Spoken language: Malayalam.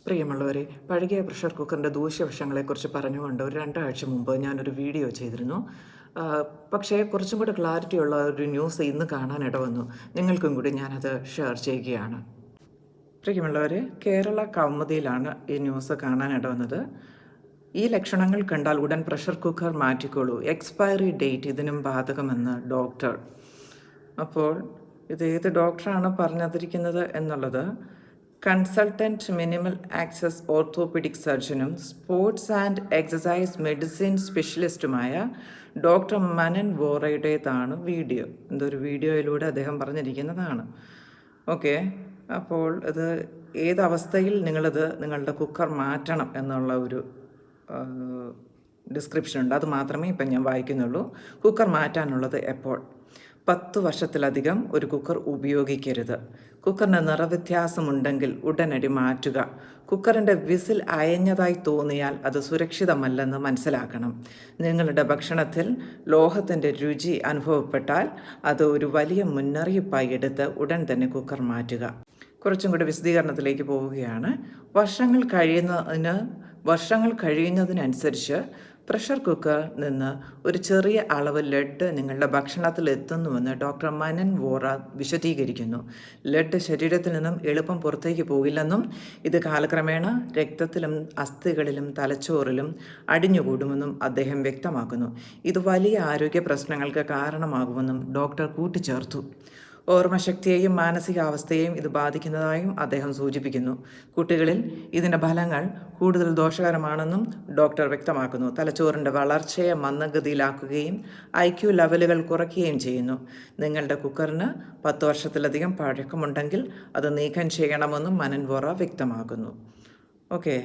പ്രിയമുള്ളവരെ, പഴകിയ പ്രഷർ കുക്കറിൻ്റെ ദൂഷ്യവശങ്ങളെക്കുറിച്ച് പറഞ്ഞുകൊണ്ട് ഒരു 2 ആഴ്ച മുമ്പ് ഞാനൊരു വീഡിയോ ചെയ്തിരുന്നു. പക്ഷേ കുറച്ചും കൂടെ ക്ലാരിറ്റിയുള്ള ഒരു ന്യൂസ് ഇന്ന് കാണാനിട വന്നു. നിങ്ങൾക്കും കൂടി ഞാനത് ഷെയർ ചെയ്യുകയാണ്. പ്രിയമുള്ളവരെ, കേരള കൗമുദിയിലാണ് ഈ ന്യൂസ് കാണാനിട വന്നത്. ഈ ലക്ഷണങ്ങൾ കണ്ടാൽ ഉടൻ പ്രഷർ കുക്കർ മാറ്റിക്കോളൂ, എക്സ്പയറി ഡേറ്റ് ഇതിനും ബാധകമെന്ന് ഡോക്ടർ. അപ്പോൾ ഇത് ഏത് ഡോക്ടറാണ് പറഞ്ഞതിരിക്കുന്നത് എന്നുള്ളത് കൺസൾട്ടൻറ്റ് മിനിമൽ ആക്സസ് ഓർത്തോപെഡിക് സർജനും സ്പോർട്സ് ആൻഡ് എക്സസൈസ് മെഡിസിൻ സ്പെഷ്യലിസ്റ്റുമായ ഡോക്ടർ മനൻ വോറയുടേതാണ് വീഡിയോ. എന്തൊരു വീഡിയോയിലൂടെ അദ്ദേഹം പറഞ്ഞിരിക്കുന്നതാണ്. ഓക്കെ, അപ്പോൾ ഇത് ഏതവസ്ഥയിൽ നിങ്ങളുടെ കുക്കർ മാറ്റണം എന്നുള്ള ഒരു ഡിസ്ക്രിപ്ഷൻ ഉണ്ട്. അത് മാത്രമേ ഇപ്പം ഞാൻ വായിക്കുന്നുള്ളൂ. കുക്കർ മാറ്റാനുള്ളത് എപ്പോൾ? 10 വർഷത്തിലധികം ഒരു കുക്കർ ഉപയോഗിക്കരുത്. കുക്കറിന് നിറവ്യത്യാസമുണ്ടെങ്കിൽ ഉടനടി മാറ്റുക. കുക്കറിൻ്റെ വിസിൽ അയഞ്ഞതായി തോന്നിയാൽ അത് സുരക്ഷിതമല്ലെന്ന് മനസ്സിലാക്കണം. നിങ്ങളുടെ ഭക്ഷണത്തിൽ ലോഹത്തിൻ്റെ രുചി അനുഭവപ്പെട്ടാൽ അത് ഒരു വലിയ മുന്നറിയിപ്പായി എടുത്ത് ഉടൻ തന്നെ കുക്കർ മാറ്റുക. കുറച്ചും കൂടി വിശദീകരണത്തിലേക്ക് പോവുകയാണ്. വർഷങ്ങൾ കഴിയുന്നതിനനുസരിച്ച് പ്രഷർ കുക്കറിൽ നിന്ന് ഒരു ചെറിയ അളവ് ലെഡ് നിങ്ങളുടെ ഭക്ഷണത്തിൽ എത്തുന്നുവെന്ന് ഡോക്ടർ മനൻ വോറ വിശദീകരിക്കുന്നു. ലെഡ് ശരീരത്തിൽ നിന്നും എളുപ്പം പുറത്തേക്ക് പോകില്ലെന്നും ഇത് കാലക്രമേണ രക്തത്തിലും അസ്ഥികളിലും തലച്ചോറിലും അടിഞ്ഞുകൂടുമെന്നും അദ്ദേഹം വ്യക്തമാക്കുന്നു. ഇത് വലിയ ആരോഗ്യ പ്രശ്നങ്ങൾക്ക് കാരണമാകുമെന്നും ഡോക്ടർ കൂട്ടിച്ചേർത്തു. ഓർമ്മശക്തിയെയും മാനസികാവസ്ഥയെയും ഇത് ബാധിക്കുന്നതായും അദ്ദേഹം സൂചിപ്പിക്കുന്നു. കുട്ടികളിൽ ഇതിൻ്റെ ഫലങ്ങൾ കൂടുതൽ ദോഷകരമാണെന്നും ഡോക്ടർ വ്യക്തമാക്കുന്നു. തലച്ചോറിൻ്റെ വളർച്ചയെ മന്ദഗതിയിലാക്കുകയും IQ ലെവലുകൾ കുറയ്ക്കുകയും ചെയ്യുന്നു. നിങ്ങളുടെ കുക്കറിന് 10 വർഷത്തിലധികം പഴക്കമുണ്ടെങ്കിൽ അത് നീക്കം ചെയ്യണമെന്നും മനൻ വോറ വ്യക്തമാക്കുന്നു. ഓക്കെ.